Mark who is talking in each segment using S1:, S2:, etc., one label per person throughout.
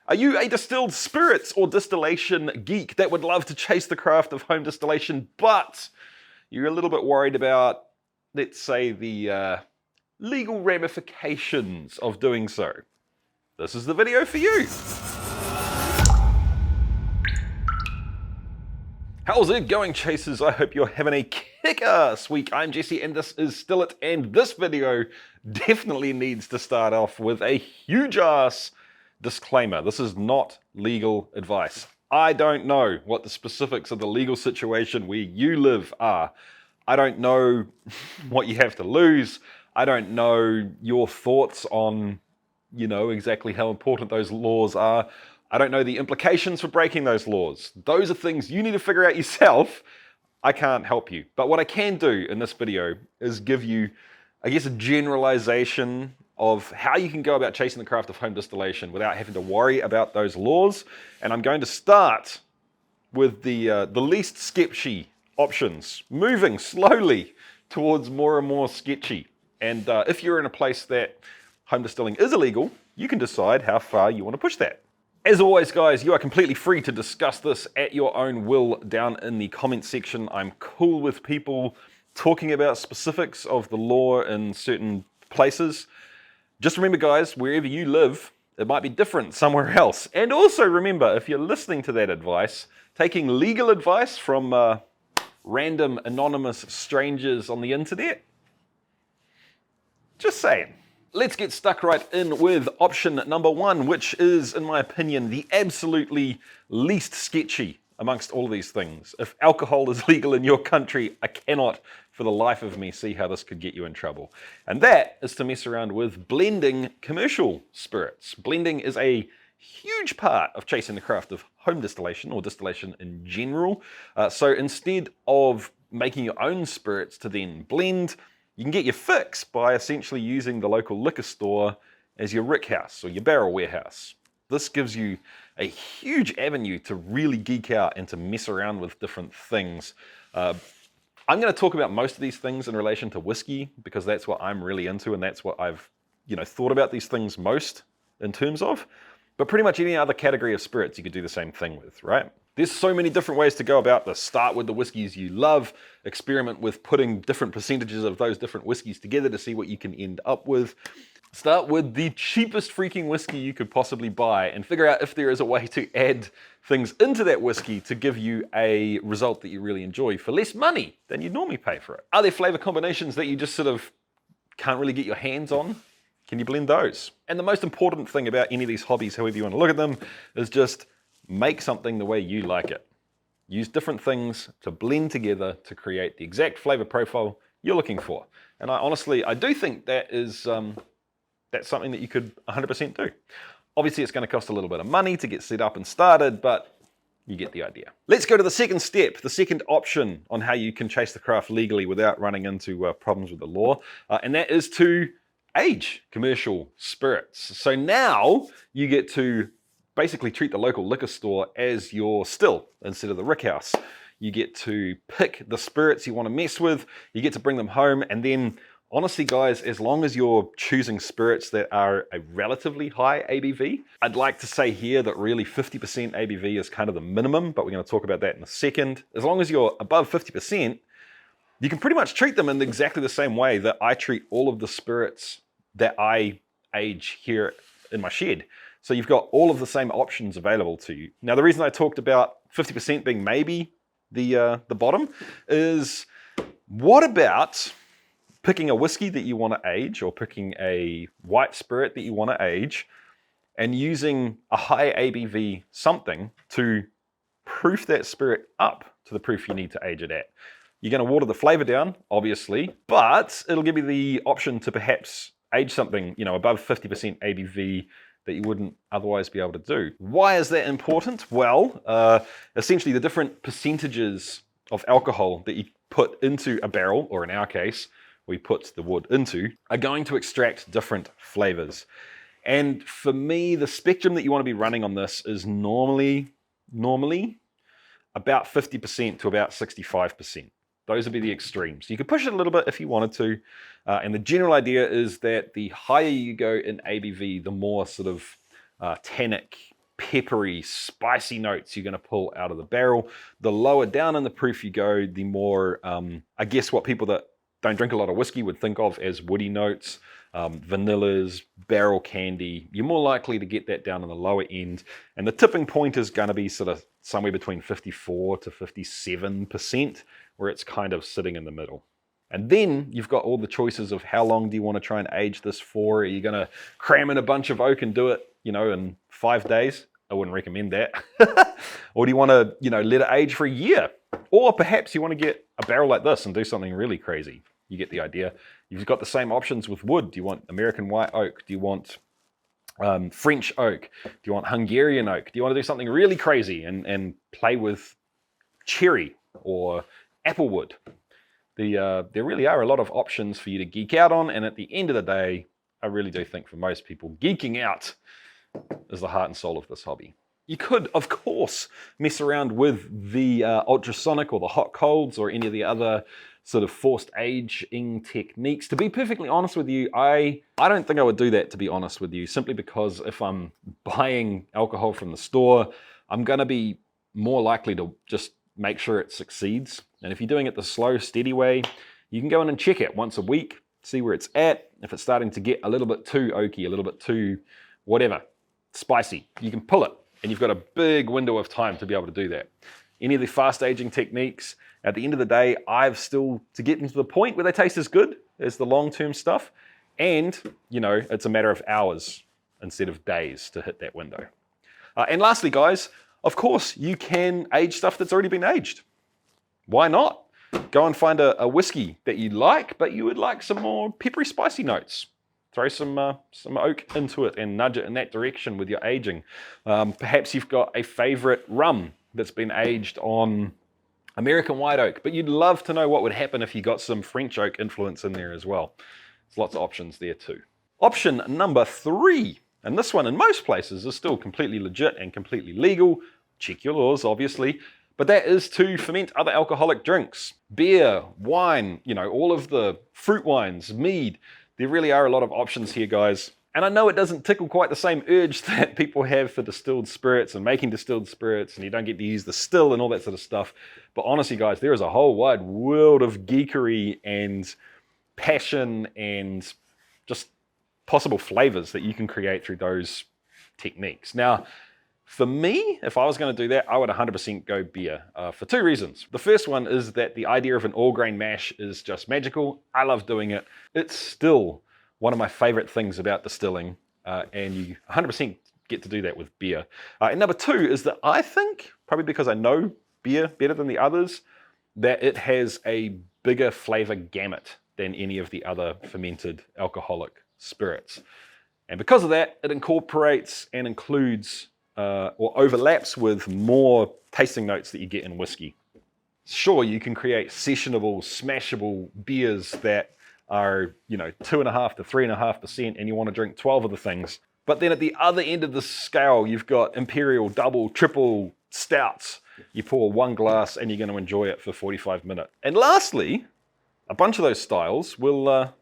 S1: Are you a distilled spirits or distillation geek that would love to chase the craft of home distillation, but you're a little bit worried about, let's say, the legal ramifications of doing so? This is the video for you. How's it going, chasers? I hope you're having a kick-ass week. I'm Jesse and this is Still It, and this video definitely needs to start off with a huge-ass disclaimer. This is not legal advice. I don't know what the specifics of the legal situation where you live are. I don't know what you have to lose. I don't know your thoughts on, exactly how important those laws are. I don't know the implications for breaking those laws. Those are things you need to figure out yourself. I can't help you. But what I can do in this video is give you, I guess, a generalization of how you can go about chasing the craft of home distillation without having to worry about those laws. And I'm going to start with the least sketchy options, moving slowly towards more and more sketchy. And if you're in a place that home distilling is illegal, you can decide how far you want to push that. As always, guys, you are completely free to discuss this at your own will down in the comment section. I'm cool with people talking about specifics of the law in certain places. Just remember, guys, wherever you live, it might be different somewhere else. And also remember, if you're listening to that advice, taking legal advice from random anonymous strangers on the internet, just saying. Let's get stuck right in with option number one, which is, in my opinion, the absolutely least sketchy amongst all of these things. If alcohol is legal in your country, I cannot for the life of me see how this could get you in trouble. And that is to mess around with blending commercial spirits. Blending is a huge part of chasing the craft of home distillation or distillation in general. So instead of making your own spirits to then blend, you can get your fix by essentially using the local liquor store as your rick house or your barrel warehouse. This gives you a huge avenue to really geek out and to mess around with different things. I'm going to talk about most of these things in relation to whiskey because that's what I'm really into and that's what I've thought about these things most in terms of. But pretty much any other category of spirits you could do the same thing with, right? There's so many different ways to go about this. Start with the whiskeys you love, experiment with putting different percentages of those different whiskeys together to see what you can end up with. Start with the cheapest freaking whiskey you could possibly buy and figure out if there is a way to add things into that whiskey to give you a result that you really enjoy for less money than you'd normally pay for it. Are there flavor combinations that you just sort of can't really get your hands on? Can you blend those? And the most important thing about any of these hobbies, however you want to look at them, is just make something the way you like it. Use different things to blend together to create the exact flavor profile you're looking for. And I do think that is that's something that you could 100% do. Obviously, it's going to cost a little bit of money to get set up and started, but you get the idea. Let's go to the second step, the second option on how you can chase the craft legally without running into problems with the law, and that is to age commercial spirits. So now you get to basically treat the local liquor store as your still instead of the rick house. You get to pick the spirits you want to mess with, you get to bring them home, and then honestly, guys, as long as you're choosing spirits that are a relatively high ABV, I'd like to say here that really 50% ABV is kind of the minimum, but we're going to talk about that in a second. As long as you're above 50%, you can pretty much treat them in exactly the same way that I treat all of the spirits that I age here in my shed. So you've got all of the same options available to you. Now, the reason I talked about 50% being maybe the bottom is, what about picking a whiskey that you want to age or picking a white spirit that you want to age and using a high ABV something to proof that spirit up to the proof you need to age it at? You're going to water the flavor down, obviously, but it'll give you the option to perhaps age something, above 50% ABV that you wouldn't otherwise be able to do. Why is that important? Well, essentially the different percentages of alcohol that you put into a barrel, or in our case, we put the wood into, are going to extract different flavors. And for me, the spectrum that you want to be running on this is normally about 50% to about 65%. Those would be the extremes. You could push it a little bit if you wanted to. And the general idea is that the higher you go in ABV, the more sort of tannic peppery, spicy notes you're going to pull out of the barrel. The lower down in the proof you go, the more, I guess what people that don't drink a lot of whiskey would think of as woody notes, vanillas, barrel candy. You're more likely to get that down on the lower end. And the tipping point is going to be sort of somewhere between 54 to 57%, where it's kind of sitting in the middle. And then you've got all the choices of how long do you want to try and age this for? Are you going to cram in a bunch of oak and do it, in 5 days? I wouldn't recommend that. Or do you want to, let it age for a year? Or perhaps you want to get a barrel like this and do something really crazy. You get the idea. You've got the same options with wood. Do you want American white oak? Do you want French oak? Do you want Hungarian oak? Do you want to do something really crazy and play with cherry or apple wood? There really are a lot of options for you to geek out on, and at the end of the day, I really do think for most people, geeking out is the heart and soul of this hobby. You could, of course, mess around with the ultrasonic or the hot colds or any of the other sort of forced aging techniques. To be perfectly honest with you, I don't think I would do that, to be honest with you, simply because if I'm buying alcohol from the store, I'm going to be more likely to just make sure it succeeds. And if you're doing it the slow, steady way, you can go in and check it once a week, see where it's at. If it's starting to get a little bit too oaky, a little bit too whatever, spicy, you can pull it. And you've got a big window of time to be able to do that. Any of the fast aging techniques, at the end of the day, I've still to get them to the point where they taste as good as the long-term stuff. And, it's a matter of hours instead of days to hit that window. And lastly, guys, of course, you can age stuff that's already been aged. Why not? Go and find a whiskey that you like, but you would like some more peppery, spicy notes. Throw some oak into it and nudge it in that direction with your aging. Perhaps you've got a favorite rum that's been aged on American white oak, but you'd love to know what would happen if you got some French oak influence in there as well. There's lots of options there too. Option number 3, and this one in most places is still completely legit and completely legal. Check your laws, obviously. But that is to ferment other alcoholic drinks. Beer, wine, all of the fruit wines, mead. There really are a lot of options here, guys. And I know it doesn't tickle quite the same urge that people have for distilled spirits and making distilled spirits, and you don't get to use the still and all that sort of stuff. But honestly, guys, there is a whole wide world of geekery and passion and just possible flavors that you can create through those techniques. Now, for me, if I was going to do that, I would 100% go beer for 2 reasons. The first one is that the idea of an all-grain mash is just magical. I love doing it. It's still one of my favorite things about distilling, and you 100% get to do that with beer. And number 2 is that I think, probably because I know beer better than the others, that it has a bigger flavor gamut than any of the other fermented alcoholic spirits. And because of that, it incorporates and includes or overlaps with more tasting notes that you get in whiskey. Sure, you can create sessionable, smashable beers that are, 2.5 to 3.5%, and you want to drink 12 of the things. But then at the other end of the scale, you've got imperial, double, triple stouts. You pour 1 glass and you're going to enjoy it for 45 minutes. And lastly, a bunch of those styles will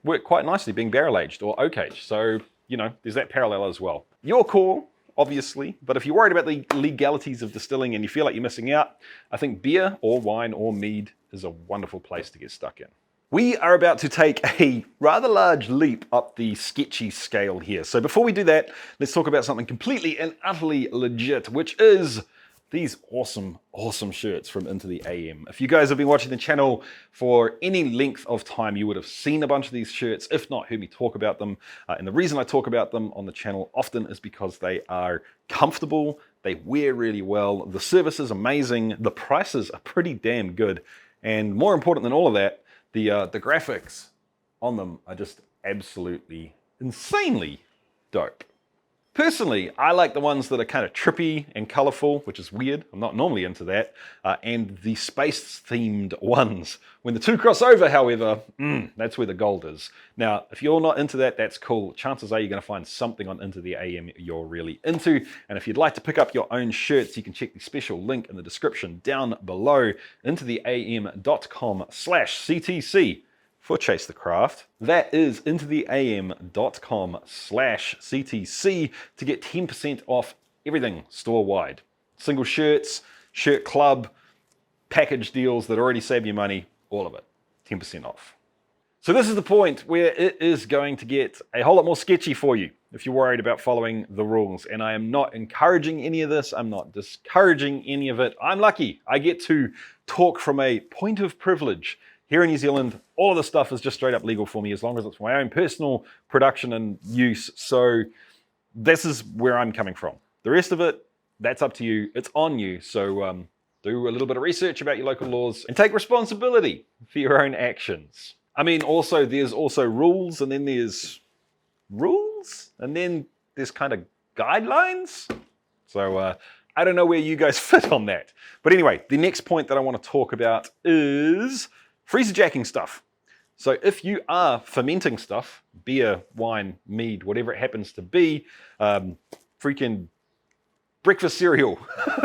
S1: work quite nicely being barrel aged or oak aged. So, there's that parallel as well. Your call, obviously, but if you're worried about the legalities of distilling and you feel like you're missing out, I think beer or wine or mead is a wonderful place to get stuck in. We are about to take a rather large leap up the sketchy scale here. So before we do that, let's talk about something completely and utterly legit, which is these awesome, awesome shirts from Into the AM. If you guys have been watching the channel for any length of time, you would have seen a bunch of these shirts, if not heard me talk about them. And the reason I talk about them on the channel often is because they are comfortable, they wear really well, the service is amazing, the prices are pretty damn good, and more important than all of that, the graphics on them are just absolutely insanely dope. Personally, I like the ones that are kind of trippy and colorful, which is weird. I'm not normally into that. And the space-themed ones. When the two cross over, however, that's where the gold is. Now, if you're not into that, that's cool. Chances are you're going to find something on Into the AM you're really into. And if you'd like to pick up your own shirts, you can check the special link in the description down below, intotheam.com/CTC. for Chase the Craft. That is intotheam.com/CTC to get 10% off everything store-wide. Single shirts, shirt club, package deals that already save you money, all of it, 10% off. So this is the point where it is going to get a whole lot more sketchy for you if you're worried about following the rules. And I am not encouraging any of this. I'm not discouraging any of it. I'm lucky. I get to talk from a point of privilege. Here in New Zealand, all of this stuff is just straight up legal for me as long as it's my own personal production and use. So this is where I'm coming from. The rest of it, that's up to you. It's on you. So do a little bit of research about your local laws and take responsibility for your own actions. I mean, also, there's also rules, and then there's rules, and then there's kind of guidelines. So I don't know where you guys fit on that. But anyway, the next point that I want to talk about is freezer jacking stuff. So if you are fermenting stuff, beer, wine, mead, whatever it happens to be, freaking breakfast cereal,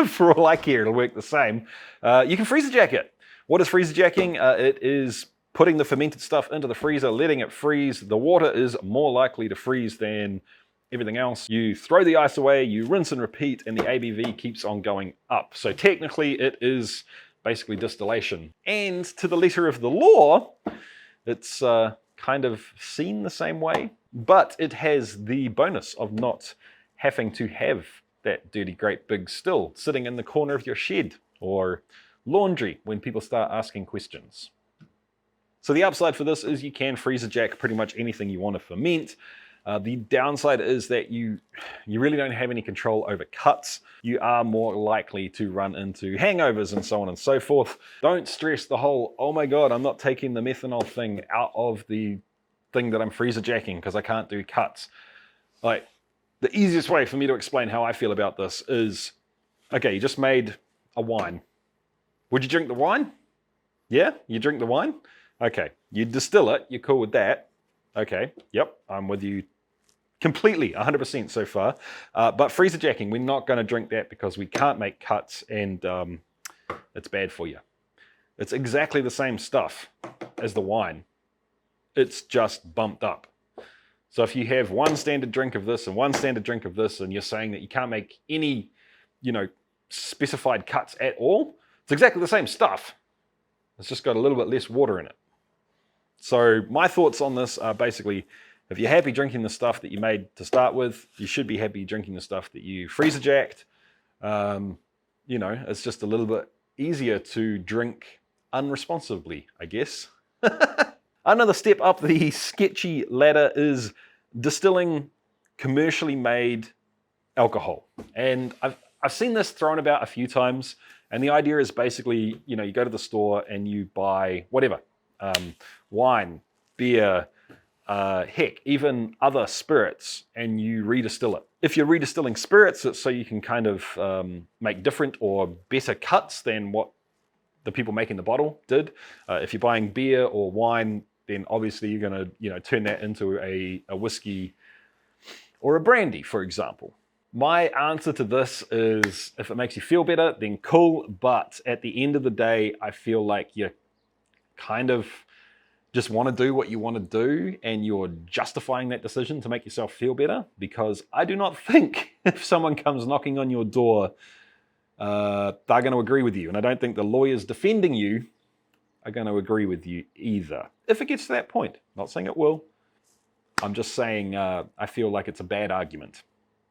S1: for all I care, it'll work the same. You can freezer jack it. What is freezer jacking? It is putting the fermented stuff into the freezer, letting it freeze. The water is more likely to freeze than everything else. You throw the ice away, you rinse and repeat, and the ABV keeps on going up. So technically it is basically distillation. And to the letter of the law, it's kind of seen the same way, but it has the bonus of not having to have that dirty, great big still sitting in the corner of your shed or laundry when people start asking questions. So the upside for this is you can freezer jack pretty much anything you want to ferment. The downside is that you really don't have any control over cuts. You are more likely to run into hangovers and so on and so forth. Don't stress the whole, oh my God, I'm not taking the methanol thing out of the thing that I'm freezer jacking because I can't do cuts. Like, the easiest way for me to explain how I feel about this is, okay, you just made a wine. Would you drink the wine? Yeah, you drink the wine? Okay, you distill it, you're cool with that. Okay, yep, I'm with you completely, 100% so far. But freezer jacking, we're not going to drink that because we can't make cuts and it's bad for you. It's exactly the same stuff as the wine. It's just bumped up. So if you have one standard drink of this and one standard drink of this, and you're saying that you can't make any, specified cuts at all, it's exactly the same stuff. It's just got a little bit less water in it. So my thoughts on this are basically, if you're happy drinking the stuff that you made to start with, you should be happy drinking the stuff that you freezer jacked. It's just a little bit easier to drink unresponsibly, I guess. Another step up the sketchy ladder is distilling commercially made alcohol. And I've seen this thrown about a few times. And the idea is basically, you go to the store and you buy whatever, wine, beer, heck, even other spirits, and you redistill it. If you're redistilling spirits, it's so you can kind of make different or better cuts than what the people making the bottle did. If you're buying beer or wine, then obviously you're going to, turn that into a whiskey or a brandy, for example. My answer to this is, if it makes you feel better, then cool. But at the end of the day, I feel like you kind of just want to do what you want to do, and you're justifying that decision to make yourself feel better, because I do not think if someone comes knocking on your door, they're going to agree with you. And I don't think the lawyers defending you are going to agree with you either. If it gets to that point. Not saying it will. I'm just saying I feel like it's a bad argument.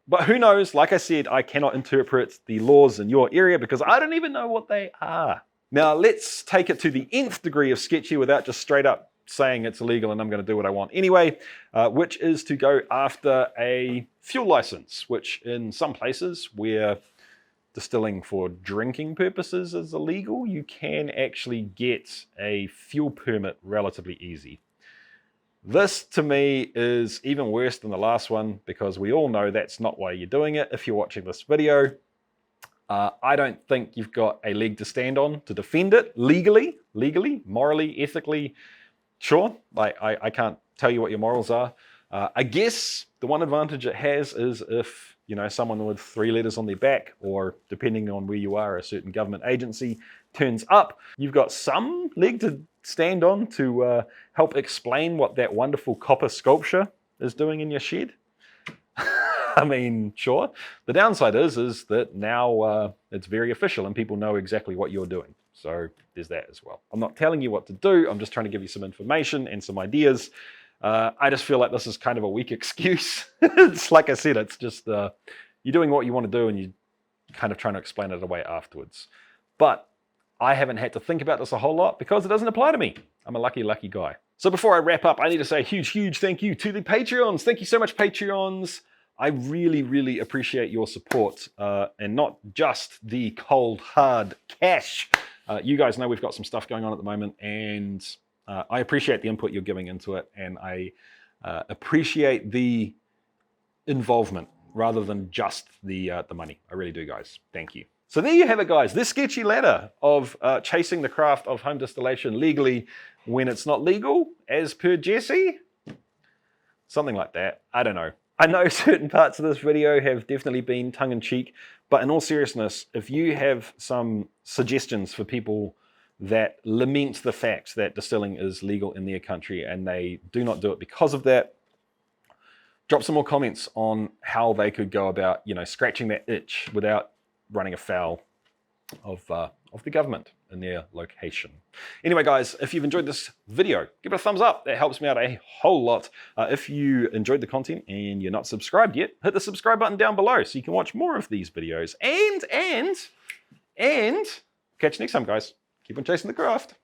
S1: But who knows? Like I said, I cannot interpret the laws in your area because I don't even know what they are. Now, let's take it to the nth degree of sketchy without just straight up saying it's illegal and I'm going to do what I want anyway, which is to go after a fuel license, which in some places where distilling for drinking purposes is illegal, you can actually get a fuel permit relatively easy. This, to me, is even worse than the last one because we all know that's not why you're doing it if you're watching this video. I don't think you've got a leg to stand on to defend it legally, morally, ethically. Sure, I can't tell you what your morals are. I guess the one advantage it has is if you know, someone with 3 letters on their back, or depending on where you are, a certain government agency turns up, you've got some leg to stand on to help explain what that wonderful copper sculpture is doing in your shed. I mean, sure. The downside is that now it's very official and people know exactly what you're doing. So there's that as well. I'm not telling you what to do. I'm just trying to give you some information and some ideas. I just feel like this is kind of a weak excuse. It's like I said, it's just you're doing what you want to do and you're kind of trying to explain it away afterwards. But I haven't had to think about this a whole lot because it doesn't apply to me. I'm a lucky, lucky guy. So before I wrap up, I need to say a huge, huge thank you to the Patreons. Thank you so much, Patreons. I really, really appreciate your support, and not just the cold, hard cash. You guys know we've got some stuff going on at the moment, and I appreciate the input you're giving into it, and I appreciate the involvement rather than just the money. I really do, guys. Thank you. So there you have it, guys. This sketchy ladder of chasing the craft of home distillation legally when it's not legal, as per Jesse. Something like that. I don't know. I know certain parts of this video have definitely been tongue-in-cheek, but in all seriousness, if you have some suggestions for people that lament the fact that distilling is legal in their country and they do not do it because of that, drop some more comments on how they could go about, you know, scratching that itch without running afoul of the government in their location. Anyway, guys, if you've enjoyed this video, give it a thumbs up. That helps me out a whole lot. If you enjoyed the content and you're not subscribed yet, hit the subscribe button down below so you can watch more of these videos. And catch you next time, guys. Keep on chasing the craft.